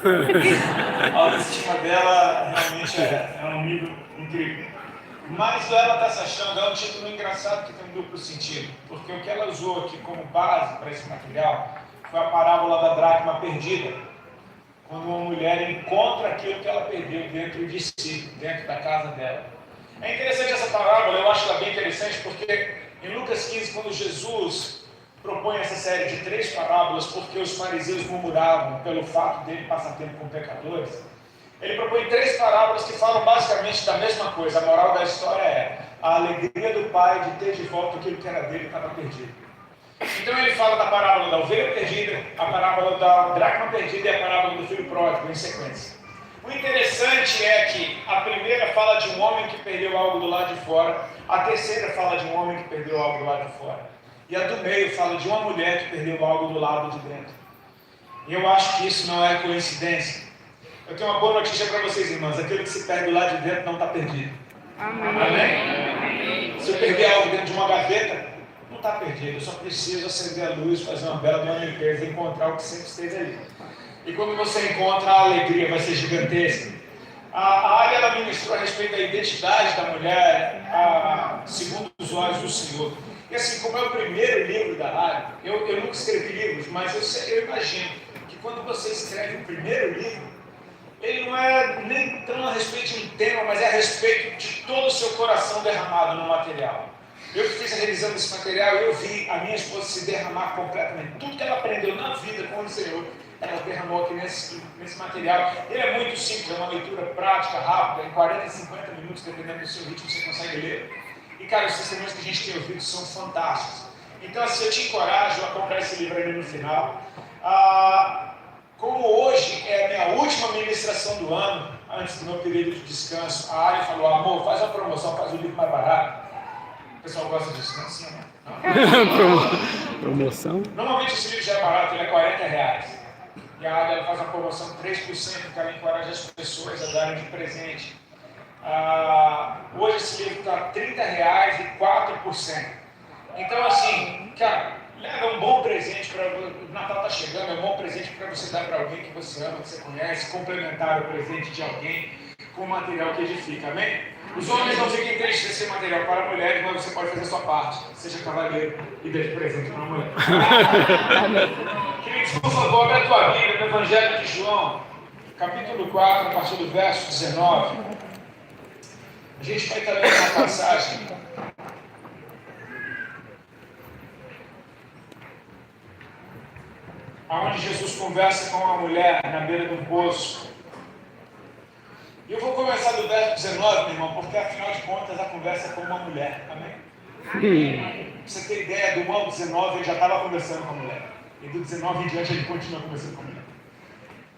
A autoestima dela realmente é um nível incrível. Mas ela está se achando, é um título engraçado que tem um duplo sentido, porque o que ela usou aqui como base para esse material foi a parábola da dracma perdida, quando uma mulher encontra aquilo que ela perdeu dentro de si, dentro da casa dela. É interessante essa parábola, eu acho ela bem interessante, porque em Lucas 15, quando Jesus propõe essa série de 3 parábolas, porque os fariseus murmuravam pelo fato dele passar tempo com pecadores, ele propõe 3 parábolas que falam basicamente da mesma coisa. A moral da história é a alegria do pai de ter de volta aquilo que era dele e estava perdido. Então ele fala da parábola da ovelha perdida, a parábola da dracma perdida e a parábola do filho pródigo em sequência. O interessante é que a primeira fala de um homem que perdeu algo do lado de fora, a terceira fala de um homem que perdeu algo do lado de fora, e a do meio fala de uma mulher que perdeu algo do lado de dentro. E eu acho que isso não é coincidência. Eu tenho uma boa notícia para vocês, irmãs: aquele que se perde do lado de dentro não está perdido. Amém? Amém? Se eu perder algo dentro de uma gaveta, não está perdido. Eu só preciso acender a luz, fazer uma bela limpeza e encontrar o que sempre esteve ali. E quando você encontra, a alegria vai ser gigantesca. A área ela ministrou a respeito da identidade da mulher, segundo os olhos do Senhor. E assim, como é o primeiro livro da área, eu nunca escrevi livros, mas eu imagino que quando você escreve o primeiro livro, ele não é nem tão a respeito de um tema, mas é a respeito de todo o seu coração derramado no material. Eu que fiz a revisão desse material, eu vi a minha esposa se derramar completamente. Tudo que ela aprendeu na vida com o Senhor, ela derramou aqui nesse material. Ele é muito simples, é uma leitura prática, rápida, em 40, 50 minutos, dependendo do seu ritmo, você consegue ler. E, cara, os testemunhos que a gente tem ouvido são fantásticos. Então, assim, eu te encorajo a comprar esse livro ali no final. Como hoje é a minha última ministração do ano, antes do meu período de descanso, a Ari falou: amor, faz uma promoção, faz o livro mais barato. O pessoal gosta disso, não? Sim, não? Promoção? Normalmente esse livro já é barato, ele é R$40. E a Ari faz uma promoção 3%, que ela encoraja as pessoas a darem de presente. Hoje esse livro está R$30 e 4%. Então, assim, cara, leva um bom presente para o Natal está chegando, é um bom presente para você dar para alguém que você ama, que você conhece, complementar o presente de alguém com material que edifica, amém? Os homens não fiquem tristes desse material para mulheres, mas você pode fazer a sua parte, seja cavalheiro e dê de presente para uma mulher. Queridos, por favor, abre a tua Bíblia no Evangelho de João, capítulo 4, a partir do verso 19. A gente vai estar lendo uma passagem onde Jesus conversa com uma mulher na beira de um poço. E eu vou começar do verso 19, meu irmão, porque afinal de contas a conversa é com uma mulher, amém? Pra você ter ideia, do 1 ao 19 ele já estava conversando com a mulher, e do 19 em diante ele continua conversando com a mulher.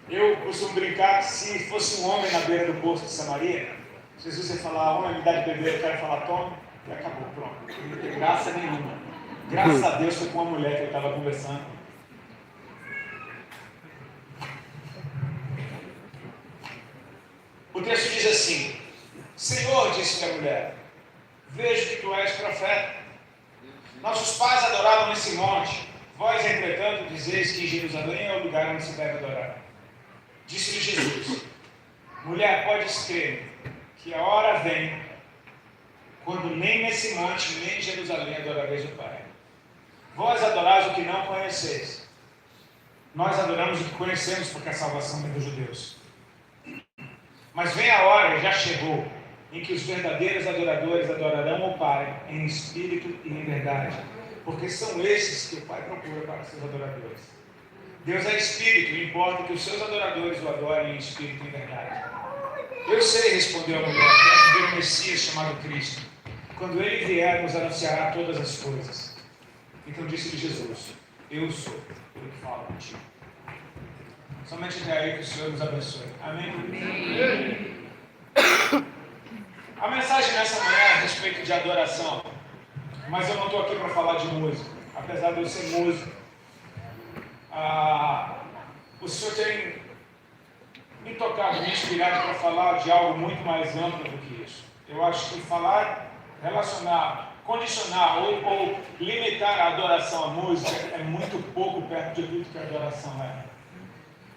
Eu costumo brincar que se fosse um homem na beira do poço de Samaria, Jesus ia falar: homem, me dá de beber, eu quero falar, tome, e acabou, pronto. Não tem graça nenhuma. Graças a Deus foi com uma mulher que ele estava conversando. O texto diz assim: Senhor, disse-lhe a mulher, vejo que tu és profeta. Nossos pais adoravam nesse monte, vós, entretanto, dizeis que em Jerusalém é o lugar onde se deve adorar. Disse-lhe Jesus: mulher, podes crer que a hora vem, quando nem nesse monte, nem em Jerusalém adorareis o Pai. Vós adorais o que não conheceis. Nós adoramos o que conhecemos, porque a salvação vem dos judeus. Mas vem a hora, já chegou, em que os verdadeiros adoradores adorarão o Pai em espírito e em verdade, porque são esses que o Pai procura para seus adoradores. Deus é espírito, e importa que os seus adoradores o adorem em espírito e em verdade. Eu sei, respondeu a mulher, que há de vir um Messias chamado Cristo. Quando ele vier, nos anunciará todas as coisas. Então disse-lhe Jesus: eu sou o que falo contigo. Somente até aí que o Senhor nos abençoe. Amém? Amém. A mensagem nessa manhã é a respeito de adoração. Mas eu não estou aqui para falar de música. Apesar de eu ser músico. O Senhor tem me tocado, me inspirado para falar de algo muito mais amplo do que isso. Eu acho que falar, relacionar, condicionar ou limitar a adoração à música é muito pouco perto de tudo que a adoração é.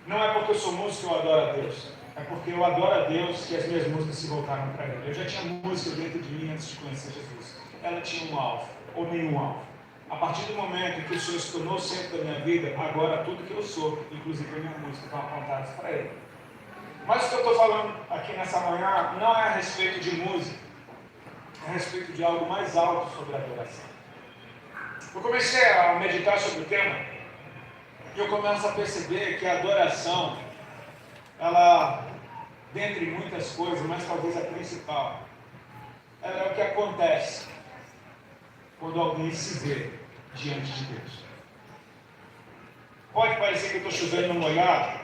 Não é porque eu sou músico que eu adoro a Deus. É porque eu adoro a Deus que as minhas músicas se voltaram para Ele. Eu já tinha música dentro de mim antes de conhecer Jesus. Ela tinha um alvo, ou nenhum alvo. A partir do momento em que o Senhor se tornou o centro da minha vida, agora tudo que eu sou, inclusive a minha música, estão apontadas para Ele. Mas o que eu estou falando aqui nessa manhã não é a respeito de música, é a respeito de algo mais alto sobre a adoração. Eu comecei a meditar sobre o tema e eu começo a perceber que a adoração, ela, dentre muitas coisas, mas talvez a principal, ela é o que acontece quando alguém se vê diante de Deus. Pode parecer que eu estou chovendo no molhado.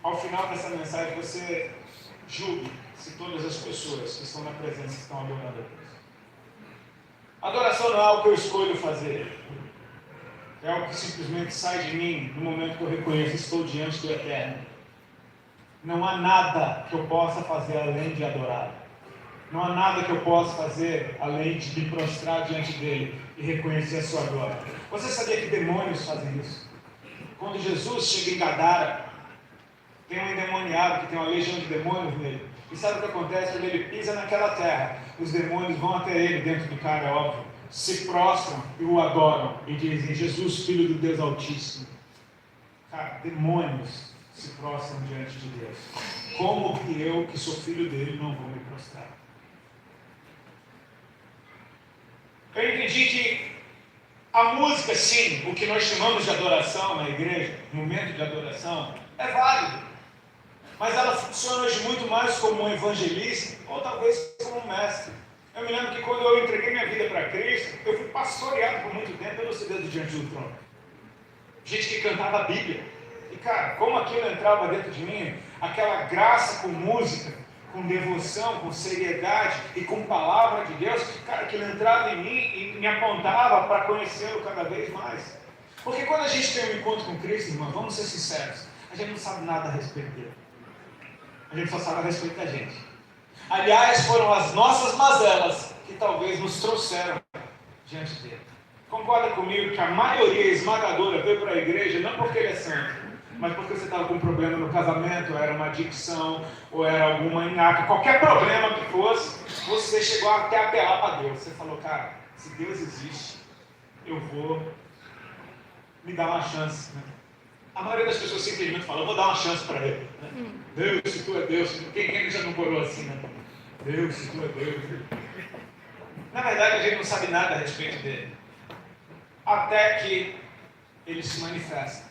Ao final dessa mensagem você julgue se todas as pessoas que estão na presença estão adorando a Deus. Adoração não é algo que eu escolho fazer. É algo que simplesmente sai de mim no momento que eu reconheço que estou diante do Eterno. Não há nada que eu possa fazer além de adorar. Não há nada que eu possa fazer além de me prostrar diante dele e reconhecer a sua glória. Você sabia que demônios fazem isso? Quando Jesus chega em Gadara, tem um endemoniado que tem uma legião de demônios nele. E sabe o que acontece? Quando ele pisa naquela terra, os demônios vão até ele, dentro do cara, é óbvio, se prostram e o adoram e dizem: Jesus, Filho do Deus Altíssimo. Cara, demônios se prostram diante de Deus. Como que eu, que sou filho dele, não vou me prostrar? Eu entendi que a música, sim, o que nós chamamos de adoração na igreja, momento de adoração, é válido. Mas ela funciona hoje muito mais como um evangelista, ou talvez como um mestre. Eu me lembro que quando eu entreguei minha vida para Cristo, eu fui pastoreado por muito tempo pelo segredo diante do trono. Gente que cantava a Bíblia. E cara, como aquilo entrava dentro de mim, aquela graça com música, com devoção, com seriedade e com palavra de Deus, cara, aquilo entrava em mim e me apontava para conhecê-lo cada vez mais. Porque quando a gente tem um encontro com Cristo, irmão, vamos ser sinceros, a gente não sabe nada a respeito dele. A gente só sabe a respeito da gente. Aliás, foram as nossas mazelas que talvez nos trouxeram diante dele. Concorda comigo que a maioria esmagadora veio para a igreja não porque ele é santo, mas porque você estava com um problema no casamento, ou era uma adicção, ou era alguma inhaca, qualquer problema que fosse, você chegou até a apelar para Deus. Você falou: cara, se Deus existe, eu vou me dar uma chance. Né? A maioria das pessoas simplesmente fala: eu vou dar uma chance para ele. Né? Deus, se tu é Deus, quem já não corou assim, né? Deus, se tu é Deus. Na verdade, a gente não sabe nada a respeito dele. Até que ele se manifesta.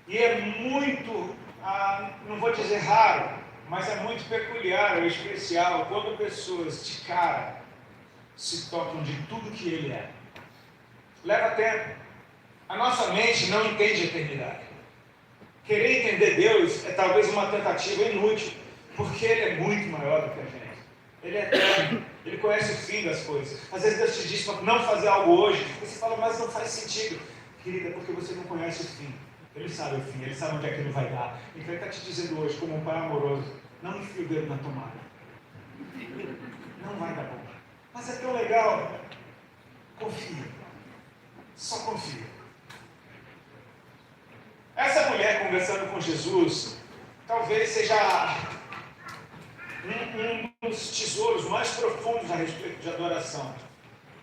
E é muito, não vou dizer raro, mas é muito peculiar ou especial quando pessoas de cara se tocam de tudo que ele é. Leva tempo. A nossa mente não entende a eternidade. Querer entender Deus é talvez uma tentativa inútil, porque Ele é muito maior do que a gente. Ele é eterno, Ele conhece o fim das coisas. Às vezes Deus te diz para não fazer algo hoje, e você fala: mas não faz sentido. Querida, porque você não conhece o fim. Ele sabe o fim, Ele sabe onde aquilo vai dar. Então Ele está te dizendo hoje, como um pai amoroso: não enfie o dedo na tomada. Não vai dar bom. Mas é tão legal. Confia. Só confia. Essa mulher conversando com Jesus, talvez seja um dos tesouros mais profundos a respeito de adoração.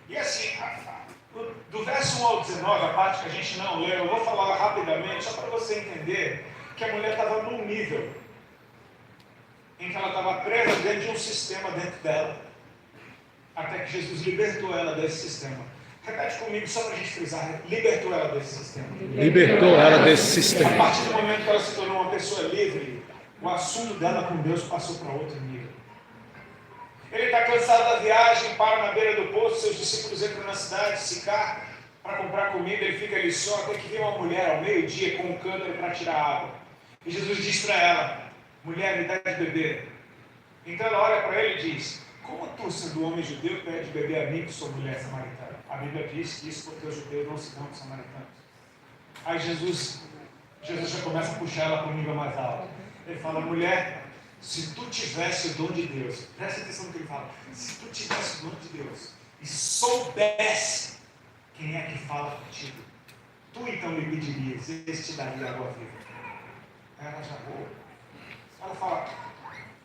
E assim, do verso 1 ao 19, a parte que a gente não leu, eu vou falar rapidamente, só para você entender que a mulher estava num nível em que ela estava presa dentro de um sistema dentro dela, até que Jesus libertou ela desse sistema. Repete comigo, só para a gente frisar: libertou ela desse sistema. Libertou ela desse sistema. A partir do momento que ela se tornou uma pessoa livre, o assunto dela com Deus passou para outro nível. Ele está cansado da viagem, para na beira do poço, seus discípulos entram na cidade, Sicar, para comprar comida, ele fica ali só, até que vem uma mulher ao meio-dia com um cântaro para tirar água. E Jesus diz para ela: mulher, me dá de beber. Então ela olha para ele e diz: como tu, sendo homem judeu, pede beber a mim, que sou mulher samaritana? A Bíblia diz que isso porque os judeus não se dão com os samaritanos. Aí Jesus já começa a puxar ela para um nível mais alto. Ele fala: mulher, se tu tivesse o dom de Deus, presta atenção no que ele fala, se tu tivesse o dom de Deus e soubesse quem é que fala contigo, Tu então lhe pedirias, esse te daria água viva. Aí ela já voa. Ela fala,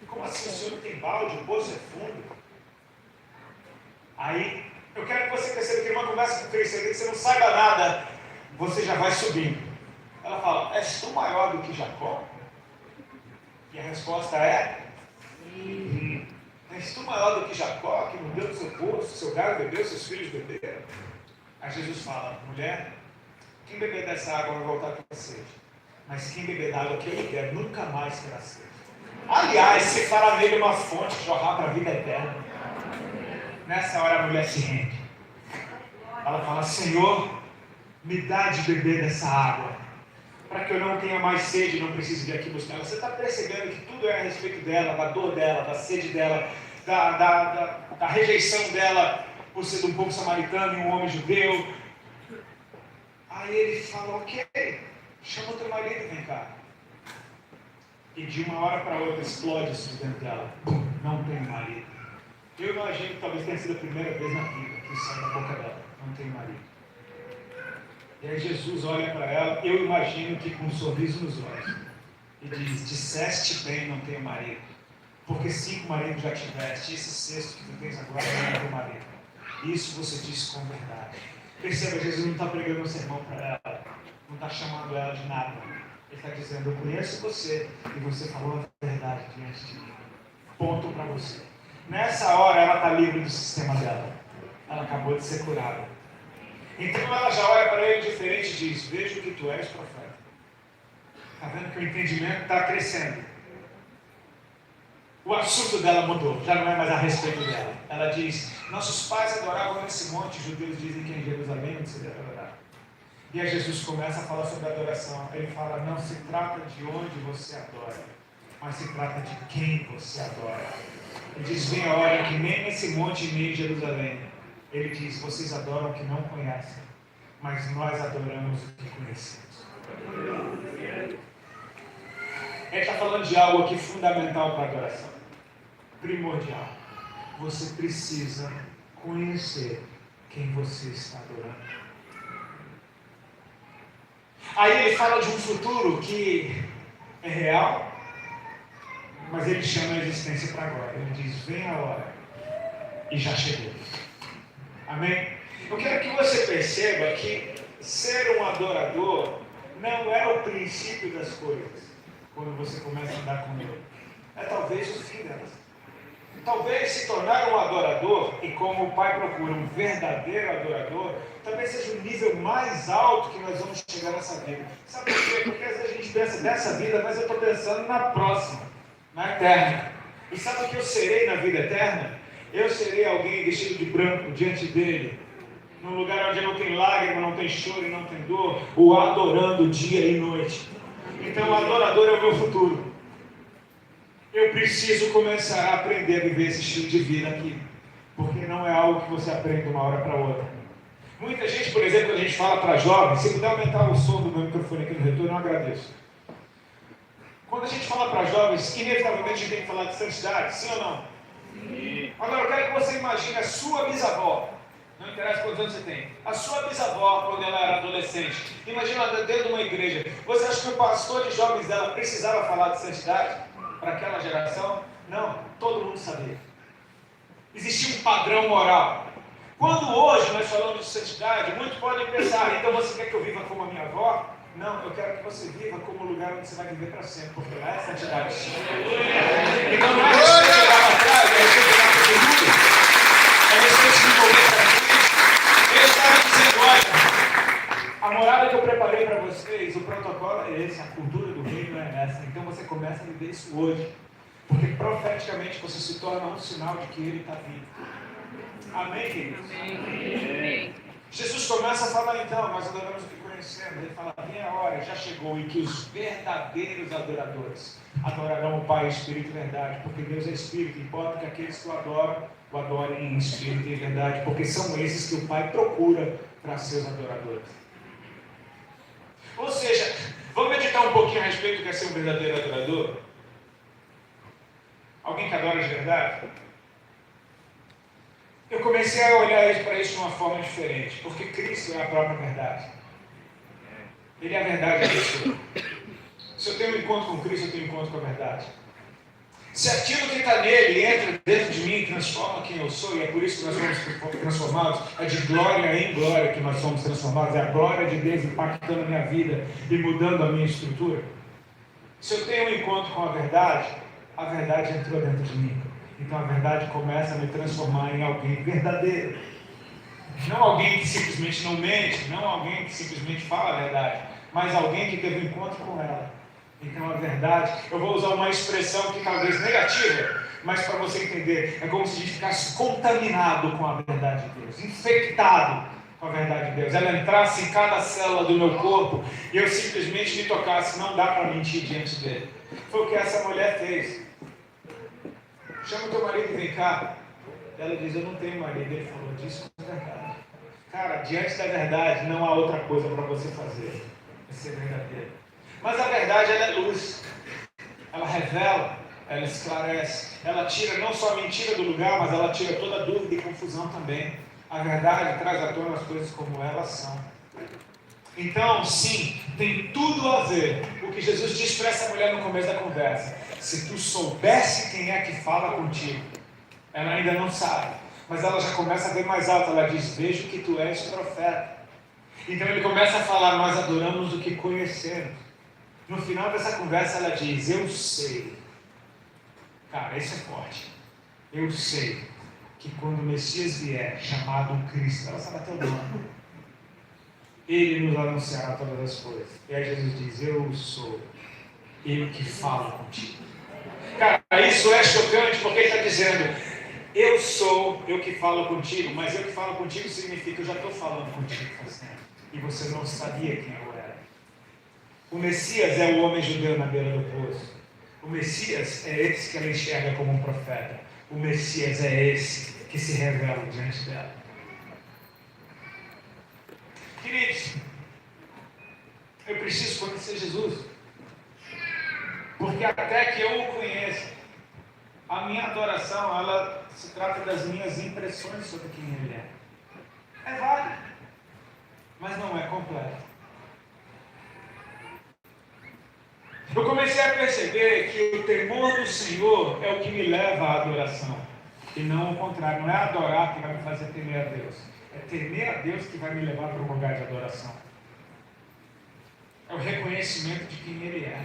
como assim o senhor não tem balde, o poço é fundo? Aí, eu quero que você perceba que uma conversa com Cristo, que você não saiba nada, você já vai subindo. Ela fala, és tu maior do que Jacó? E a resposta é, és tu maior do que Jacó, que não deu do seu poço, seu gado bebeu, seus filhos beberam? Aí Jesus fala, mulher, quem beber dessa água vai voltar com sede, mas quem beber da água que eu lhe der, nunca mais terá sede. Aliás, se fará nele uma fonte que jorrar para a vida eterna. Nessa hora a mulher se rende. Ela fala, Senhor, me dá de beber dessa água, para que eu não tenha mais sede e não precise vir aqui buscar ela. Você está percebendo que tudo é a respeito dela, da dor dela, da sede dela, da rejeição dela por ser de um povo samaritano e um homem judeu. Aí ele fala, ok, chama o teu marido e vem cá. E de uma hora para outra explode isso dentro dela. Não tem marido. Eu imagino que talvez tenha sido a primeira vez na vida que sai da boca dela. Não tem marido. E aí Jesus olha para ela, eu imagino que com um sorriso nos olhos, e diz, disseste bem, não tenho marido. Porque 5 maridos já tiveste, e esse sexto que tu tens agora não tem marido. Isso você disse com verdade. Perceba, Jesus não está pregando um sermão para ela, não está chamando ela de nada. Ele está dizendo, eu conheço você, e você falou a verdade diante de mim. Ponto para você. Nessa hora ela está livre do sistema dela. Ela acabou de ser curada. Então ela já olha para ele diferente e diz, vejo que tu és profeta. Está vendo que o entendimento está crescendo. O assunto dela mudou, já não é mais a respeito dela. Ela diz, nossos pais adoravam nesse monte, os judeus dizem que é em Jerusalém onde se deve adorar. E aí Jesus começa a falar sobre a adoração. Ele fala, não se trata de onde você adora, mas se trata de quem você adora. Ele diz, vem a hora que nem nesse monte nem em Jerusalém. Ele diz, vocês adoram o que não conhecem, mas nós adoramos o que conhecemos. Ele está falando de algo aqui fundamental para a adoração. Primordial. Você precisa conhecer quem você está adorando. Aí ele fala de um futuro que é real, mas ele chama a existência para agora. Ele diz, vem a hora. E já chegou. Amém? Eu quero que você perceba que ser um adorador não é o princípio das coisas, quando você começa a andar com ele. É talvez o fim delas. Talvez se tornar um adorador, e como o Pai procura um verdadeiro adorador, talvez seja o nível mais alto que nós vamos chegar nessa vida. Sabe por quê? Porque às vezes a gente pensa dessa vida, mas eu estou pensando na próxima, na eterna. E sabe o que eu serei na vida eterna? Eu serei alguém vestido de branco diante dele, num lugar onde não tem lágrima, não tem choro e não tem dor, o adorando dia e noite. Então o adorador é o meu futuro. Eu preciso começar a aprender a viver esse estilo de vida aqui, porque não é algo que você aprende de uma hora para outra. Muita gente, por exemplo, quando a gente fala para jovens, se puder aumentar o som do meu microfone aqui no retorno, eu agradeço. Quando a gente fala para jovens, inevitavelmente a gente tem que falar de santidade, sim ou não? Agora eu quero que você imagine a sua bisavó, não interessa quantos anos você tem, a sua bisavó quando ela era adolescente, imagina ela dentro de uma igreja. Você acha que o pastor de jovens dela precisava falar de santidade para aquela geração? Não, todo mundo sabia. Existia um padrão moral. Quando hoje nós falamos de santidade, muitos podem pensar, então você quer que eu viva como a minha avó? Não, eu quero que você viva como o lugar onde você vai viver para sempre, porque lá é santidade. Então não é você chegar para trás, é você chegar para tudo. É você se envolver para frente. Ele está dizendo, olha, a morada que eu preparei para vocês, o protocolo é esse, a cultura do reino é essa. Então você começa a viver isso hoje. Porque profeticamente você se torna um sinal de que ele está vivo. Amém, queridos? Amém. Jesus começa a falar então, nós adoramos o que conhecemos. Ele fala, vem a hora, já chegou, em que os verdadeiros adoradores adorarão o Pai em Espírito e verdade, porque Deus é Espírito. Importa que aqueles que o adoram, o adorem em Espírito e verdade, porque são esses que o Pai procura para seus adoradores. Ou seja, vamos meditar um pouquinho a respeito do que é ser um verdadeiro adorador? Alguém que adora de verdade? Eu comecei a olhar para isso de uma forma diferente, porque Cristo é a própria verdade. Ele é a verdade absoluta. Se eu tenho um encontro com Cristo, eu tenho um encontro com a verdade. Se aquilo que está nele entra dentro de mim, transforma quem eu sou, e é por isso que nós somos transformados, é de glória em glória que nós somos transformados, é a glória de Deus impactando a minha vida e mudando a minha estrutura. Se eu tenho um encontro com a verdade entrou dentro de mim. Então a verdade começa a me transformar em alguém verdadeiro. Não alguém que simplesmente não mente, não alguém que simplesmente fala a verdade, mas alguém que teve um encontro com ela. Então a verdade, eu vou usar uma expressão que talvez negativa, mas para você entender, é como se a gente ficasse contaminado com a verdade de Deus, infectado com a verdade de Deus. Ela entrasse em cada célula do meu corpo e eu simplesmente me tocasse, não dá para mentir diante dele. Foi o que essa mulher fez. Chama o teu marido e vem cá. Ela diz, eu não tenho marido. Ele falou, disso é verdade. Cara, diante da verdade não há outra coisa para você fazer. É ser verdadeiro. Mas a verdade, ela é luz. Ela revela, ela esclarece. Ela tira não só a mentira do lugar, mas ela tira toda dúvida e confusão também. A verdade traz à tona as coisas como elas são. Então, sim, tem tudo a ver o que Jesus disse para essa mulher no começo da conversa. Se tu soubesse quem é que fala contigo, ela ainda não sabe, mas ela já começa a ver mais alto. Ela diz, vejo que tu és profeta. Então ele começa a falar, nós adoramos o que conhecemos. No final dessa conversa ela diz, eu sei. Cara, isso é forte. Eu sei que quando o Messias vier, chamado Cristo, ela sabe até o nome, ele nos anunciará todas as coisas. E aí Jesus diz, eu sou, eu que falo contigo. Cara, isso é chocante, porque ele está dizendo, eu sou, eu que falo contigo, mas eu que falo contigo significa que eu já estou falando contigo faz tempo. E você não sabia quem eu era. O Messias é o homem judeu na beira do poço. O Messias é esse que ela enxerga como um profeta. O Messias é esse que se revela diante dela. Queridos, eu preciso conhecer Jesus. Porque até que eu o conheça, a minha adoração, ela se trata das minhas impressões sobre quem Ele é. É válido, mas não é completo. Eu comecei a perceber que o temor do Senhor é o que me leva à adoração. E não o contrário, não é adorar que vai me fazer temer a Deus. É temer a Deus que vai me levar para um lugar de adoração. É o reconhecimento de quem Ele é.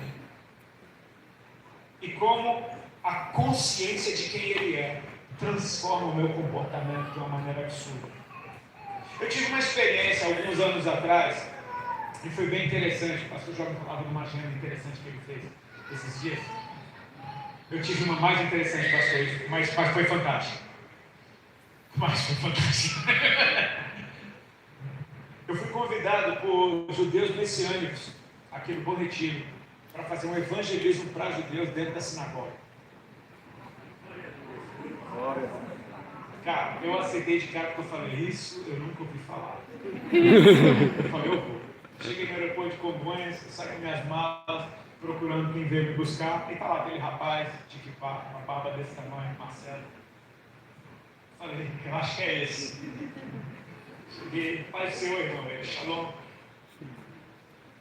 E como a consciência de quem Ele é transforma o meu comportamento de uma maneira absurda. Eu tive uma experiência alguns anos atrás, e foi bem interessante. O pastor Jorge falava de uma agenda interessante que ele fez esses dias. Eu tive uma mais interessante, pastor, mas foi fantástico. Mas foi fantástico. Eu fui convidado por judeus messiânicos, aqui no Bom Retiro, para fazer um evangelismo para judeus dentro da sinagoga. Cara, eu aceitei de cara porque eu falei, isso eu nunca ouvi falar. Eu falei, eu vou. Cheguei no aeroporto de Congonhas, saí com minhas malas, procurando quem veio me buscar, e tá lá aquele rapaz de equipar, uma barba desse tamanho, Marcelo. Falei, eu acho que é esse. Cheguei, Pai do Senhor, irmão, ele, Shalom.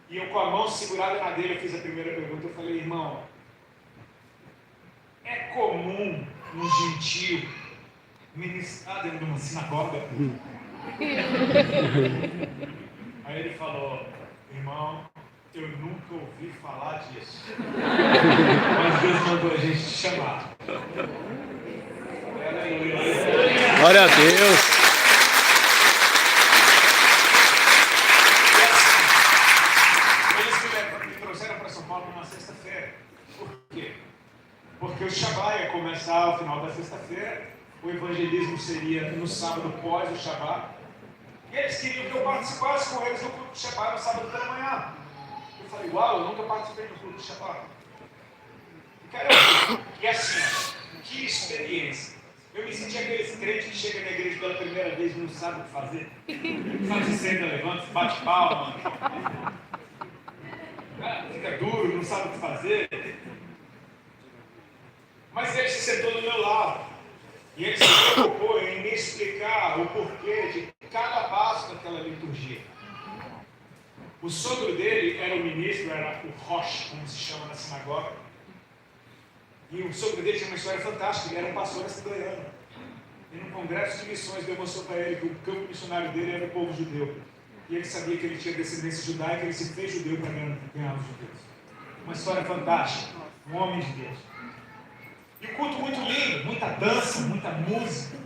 E eu com a mão segurada na dele, eu fiz a primeira pergunta, eu falei, irmão, é comum um gentio ministrar dentro de uma sinagoga? Aí ele falou, irmão, eu nunca ouvi falar disso. Mas Deus mandou a gente te chamar. Glória a Deus. Eles me trouxeram para São Paulo numa sexta-feira. Por quê? Porque o Shabá ia começar ao final da sexta-feira. O evangelismo seria no sábado pós o Shabá. E eles queriam que eu participasse com eles no culto de Shabá no sábado pela manhã. Eu falei, uau, eu nunca participei do culto de Shabá. E assim, que experiência. Eu me senti aqueles crentes que chegam na igreja pela primeira vez e não sabem o que fazer. Faz senta, levanta, bate palma. Fica duro, não sabe o que fazer. Mas ele se sentou do meu lado. E ele se preocupou em me explicar o porquê de cada passo daquela liturgia. O sogro dele era o ministro, era o Roche, como se chama na sinagoga. E o sogro dele tinha uma história fantástica, ele era um pastor assembleiano. E num congresso de missões demonstrou para ele que o campo missionário dele era o povo judeu. E ele sabia que ele tinha descendência judaica, ele se fez judeu para ganhar os judeus. Uma história fantástica, um homem de Deus. E o culto muito lindo, muita dança, muita música.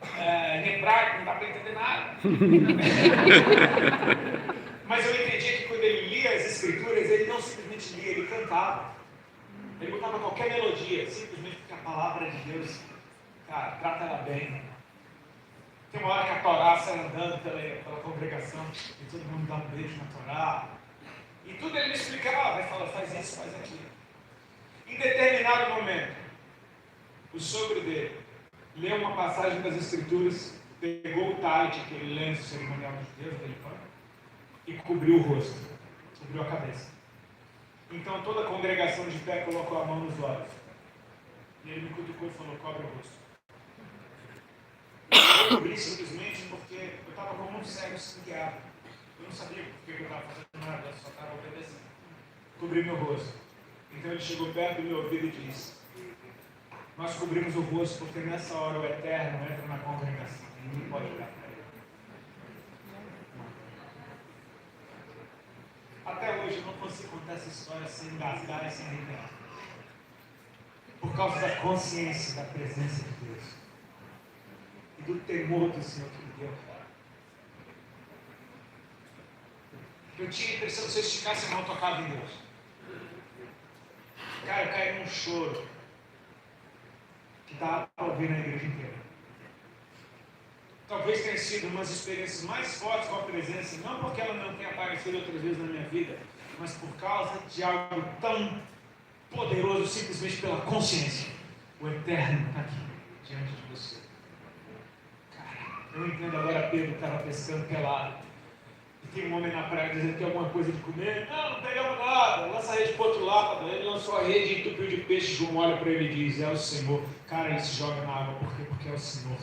Em hebraico, não dá para entender nada. Mas eu entendi que quando ele lia as escrituras, ele não simplesmente lia, ele cantava. Ele botava qualquer melodia, simplesmente porque a palavra de Deus, cara, trata ela bem. Tem uma hora que a Torá sai andando pela congregação e todo mundo dá um beijo na Torá. E tudo ele me explicava, vai falar, faz isso, faz aquilo. Em determinado momento, o sogro dele leu uma passagem das Escrituras, pegou o talit, aquele lenço cerimonial dos judeus, e cobriu o rosto, cobriu a cabeça. Então toda a congregação de pé colocou a mão nos olhos. E ele me cutucou e falou, cobre o rosto. Eu cobri simplesmente porque eu estava como um cego sem guiar. Eu não sabia porque eu estava fazendo nada, eu só estava obedecendo. Cobri meu rosto. Então ele chegou perto do meu ouvido e disse, nós cobrimos o rosto porque nessa hora o Eterno entra na congregação. Ninguém pode olhar para ele. Até hoje eu não consigo contar essa história sem engasgar e sem arrepiar. Por causa da consciência da presença de Deus. E do temor do Senhor que me deu. Eu tinha a impressão que se eu esticasse a mão, tocava em Deus. Cara, eu caí num choro que dava para ouvir na igreja inteira. Talvez tenha sido uma das experiências mais fortes com a presença, não porque ela não tenha aparecido outras vezes na minha vida, mas por causa de algo tão poderoso, simplesmente pela consciência. O Eterno está aqui, diante de você. Cara, eu entendo agora Pedro que estava pescando pelado. E tem um homem na praia dizendo que tem alguma coisa de comer. Não pegamos nada, lança a rede para o outro lado. Ele lançou a rede e entupiu de peixe. João olha para ele e diz, é o Senhor. Cara, ele se joga na água, por quê? Porque é o Senhor.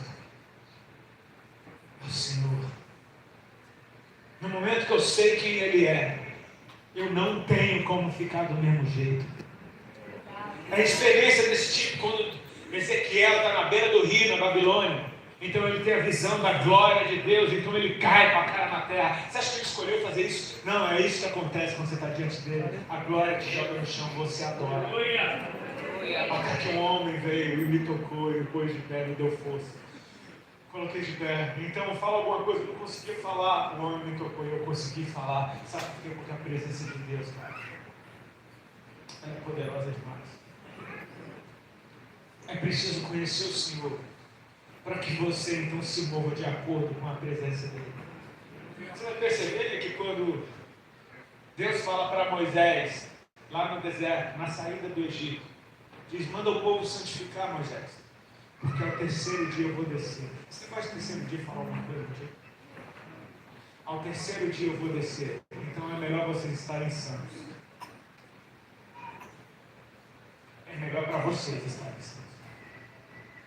É o Senhor. No momento que eu sei quem Ele é, eu não tenho como ficar do mesmo jeito. A experiência desse tipo, quando Ezequiel está na beira do rio, na Babilônia, então ele tem a visão da glória de Deus, então ele cai com a cara na terra. Você acha que ele escolheu fazer isso? Não, é isso que acontece quando você está diante dele. A glória te joga no chão, você adora. Até que um homem veio e me tocou e depois de pé me deu força. Coloquei de pé. Então eu falo alguma coisa que eu não conseguia falar. O homem me tocou e eu consegui falar. Sabe por quê? Porque a presença de Deus, cara, ela é poderosa demais. É preciso conhecer o Senhor para que você então se mova de acordo com a presença dele. Você vai perceber que quando Deus fala para Moisés, lá no deserto, na saída do Egito, diz, manda o povo santificar Moisés, porque ao terceiro dia eu vou descer. Você gosta de terceiro dia falar alguma coisa do tipo? Ao terceiro dia eu vou descer, então é melhor vocês estarem santos. É melhor para vocês estarem santos.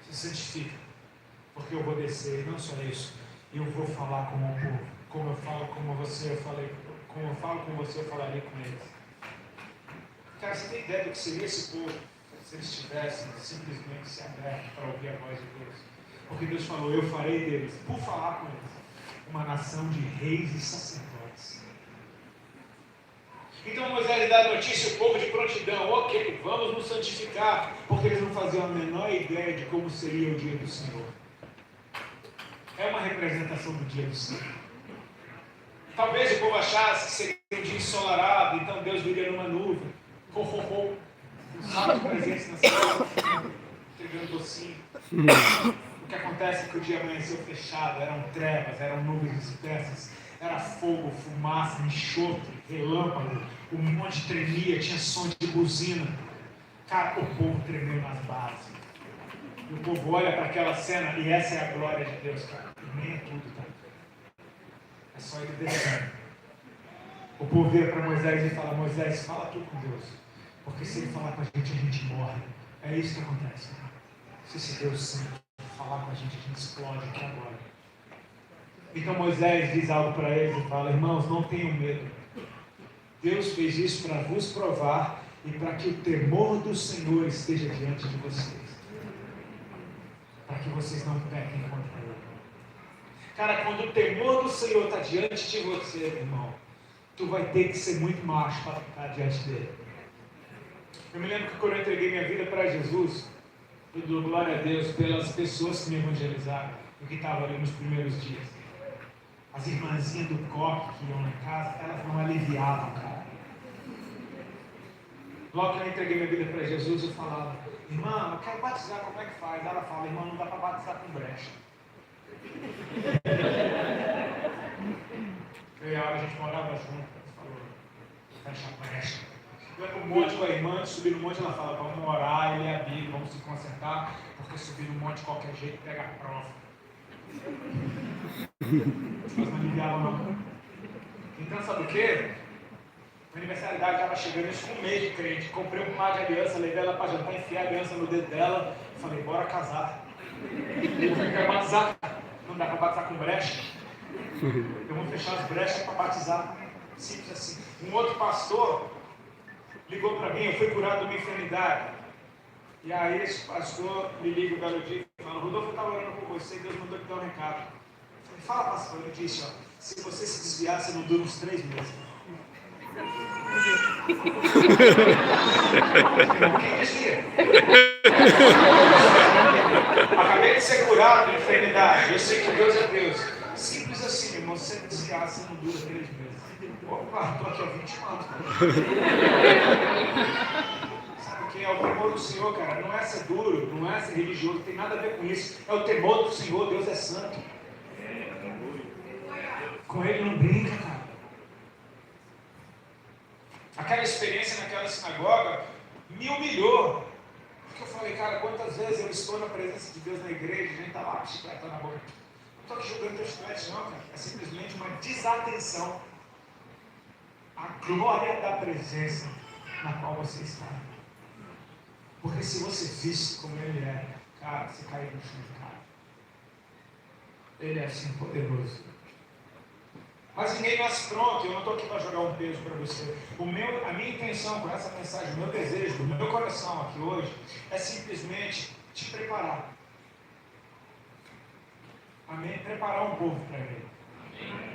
Se santifica, porque eu vou descer, e não só isso, eu vou falar com o povo, como eu falo com você, eu falaria com eles. Cara, você tem ideia do que seria esse povo se eles tivessem simplesmente se aberto para ouvir a voz de Deus? Porque Deus falou, eu farei deles, por falar com eles, uma nação de reis e sacerdotes. Então Moisés dá a notícia ao povo de prontidão, ok, vamos nos santificar, porque eles não faziam a menor ideia de como seria o dia do Senhor. É uma representação do dia do Senhor. Talvez o povo achasse que seria um dia ensolarado, então Deus viria numa nuvem, um salto de presentes na cidade, entregando docinho. O que acontece é que o dia amanheceu fechado, eram trevas, eram nuvens espessas, era fogo, fumaça, enxofre, relâmpago, o monte tremia, tinha som de buzina. Cara, o povo tremeu nas bases. E o povo olha para aquela cena e essa é a glória de Deus, cara. E nem é tudo, tá? É só ele descendo. O povo vira para Moisés e fala, Moisés, fala tu com Deus. Porque se ele falar com a gente morre. É isso que acontece, cara. Se esse Deus santo falar com a gente explode aqui agora. Então Moisés diz algo para eles e fala, irmãos, não tenham medo. Deus fez isso para vos provar e para que o temor do Senhor esteja diante de vocês. Para que vocês não pequem contra Ele. Cara, quando o temor do Senhor está diante de você, irmão, tu vai ter que ser muito macho para ficar diante dele. Eu me lembro que quando eu entreguei minha vida para Jesus, eu dou glória a Deus pelas pessoas que me evangelizaram e que estavam ali nos primeiros dias. As irmãzinhas do COP que iam lá em casa, elas não aliviavam, cara. Logo que eu entreguei minha vida para Jesus, eu falava: irmã, eu quero batizar, como é que faz? Ela fala: irmã, não dá para batizar com brecha. Eu e a Aura, a gente morava junto, ela falou: fecha a brecha. Eu ia pro monte com a irmã, subir no monte, ela fala: vamos orar e ler a Bíblia, vamos se consertar, porque subir no monte de qualquer jeito pega a prova. Mas não aliviava não. Então sabe o que? A aniversário dela estava chegando, isso com um mês de crente. Comprei um par de aliança, levei ela para jantar, enfiei a aliança no dedo dela. Falei: bora casar. Eu quero batizar. Não dá para batizar com brecha. Eu vou fechar as brechas para batizar. Simples assim. Um outro pastor ligou para mim, eu fui curado de uma enfermidade. E aí esse pastor me liga um belo dia e fala: Rodolfo, eu estava orando por você e Deus mandou me dar um recado. Eu falei: fala, pastor. Ele disse: ó, se você se desviar, você não dura uns 3 meses. Quem desvia? Acabei de ser curado de enfermidade. Eu sei que Deus é Deus. Simples assim, irmão. Se você desviar, você não dura 3 meses. Opa, estou aqui há 20 anos. Sabe o que é o temor do Senhor, cara? Não é ser duro, não é ser religioso, não tem nada a ver com isso. É o temor do Senhor. Deus é santo. Com Ele não brinca, cara. Aquela experiência naquela sinagoga me humilhou. Porque eu falei: cara, quantas vezes eu estou na presença de Deus na igreja e a gente está lá com chiclete na boca. Não estou aqui jogando teu chiclete não, cara. É simplesmente uma desatenção à glória da presença na qual você está. Porque se você visse como Ele é, cara, você caiu no chão de cara. Ele é assim poderoso. Mas ninguém nasce pronto, eu não estou aqui para jogar um peso para você. A minha intenção com essa mensagem, o meu desejo, do meu coração aqui hoje, é simplesmente te preparar. Amém? Preparar um povo para Ele.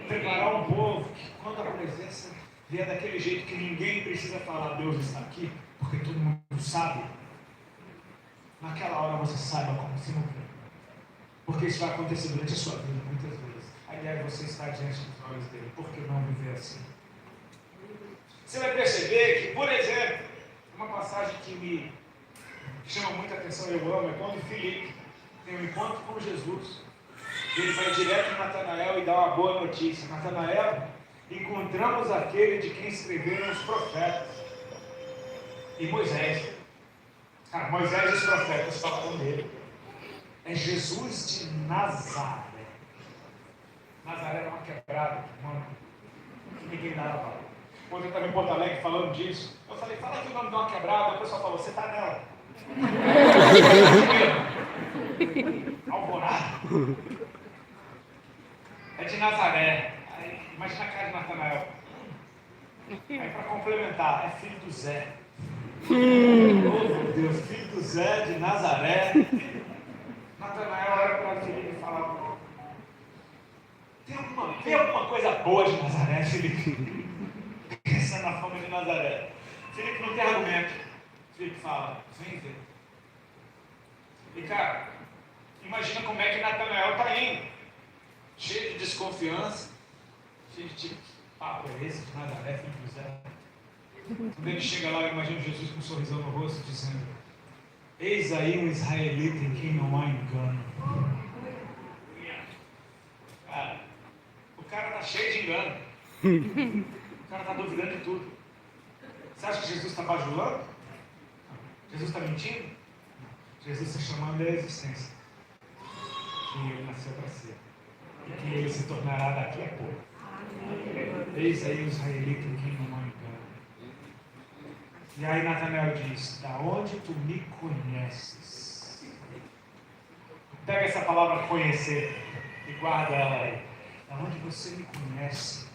Preparar um povo que, quando a presença vier daquele jeito que ninguém precisa falar: Deus está aqui, porque todo mundo sabe, naquela hora você saiba como se mover. Porque isso vai acontecer durante a sua vida, muitas vezes. A ideia é você estar diante dos olhos dele. Por que não viver assim? Você vai perceber que, por exemplo, uma passagem que me chama muita atenção, eu amo, é quando Filipe tem um encontro com Jesus. Ele vai direto em Natanael e dá uma boa notícia. Natanael, encontramos aquele de quem escreveram os profetas. E Moisés. Cara, Moisés e os profetas falam dele. É Jesus de Nazaré. Nazaré era uma quebrada, mano, que ninguém dava valor. Quando eu estava em Porto Alegre falando disso, eu falei: fala aqui o nome de uma quebrada. O pessoal falou: você está nela. Alvorada. É de Nazaré. Aí, imagina a cara de Natanael. Aí, para complementar, é filho do Zé. Oh, meu Deus, filho do Zé de Nazaré. Natanael era para Filipe e falava: tem alguma coisa boa de Nazaré, Filipe? Pensa na fama de Nazaré. Filipe não tem argumento. Filipe fala: vem ver. E cara, imagina como é que Natanael está indo. Cheio de desconfiança. Cheio de tipo: papo é esse de Nazaré, filho do Zé? Quando ele chega lá, eu imagino Jesus com um sorrisão no rosto, dizendo: eis aí um israelita em quem não há engano. O cara está cheio de engano. O cara está duvidando de tudo. Você acha que Jesus está bajulando? Jesus está mentindo? Jesus está chamando a existência. Que ele nasceu para ser. E que ele se tornará daqui a pouco. Eis aí o israelita em quem não há engano. E aí Natanael diz: da onde tu me conheces? Pega essa palavra conhecer e guarda ela aí. Da onde você me conhece?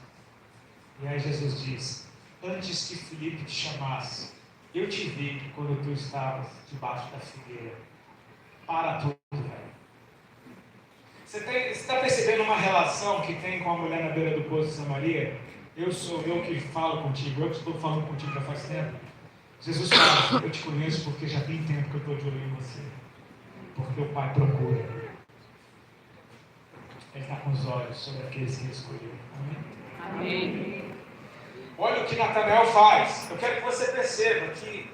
E aí Jesus diz: antes que Filipe te chamasse, eu te vi quando tu estavas debaixo da figueira. Para tudo, velho. Você está percebendo uma relação que tem com a mulher na beira do poço de Samaria? Sou eu que falo contigo, eu que estou falando contigo já faz tempo. Jesus fala, eu te conheço porque já tem tempo que eu estou de olho em você. Porque o Pai procura. Ele está com os olhos sobre aqueles que ele escolheu. Amém? Amém. Olha o que Natanael faz. Eu quero que você perceba que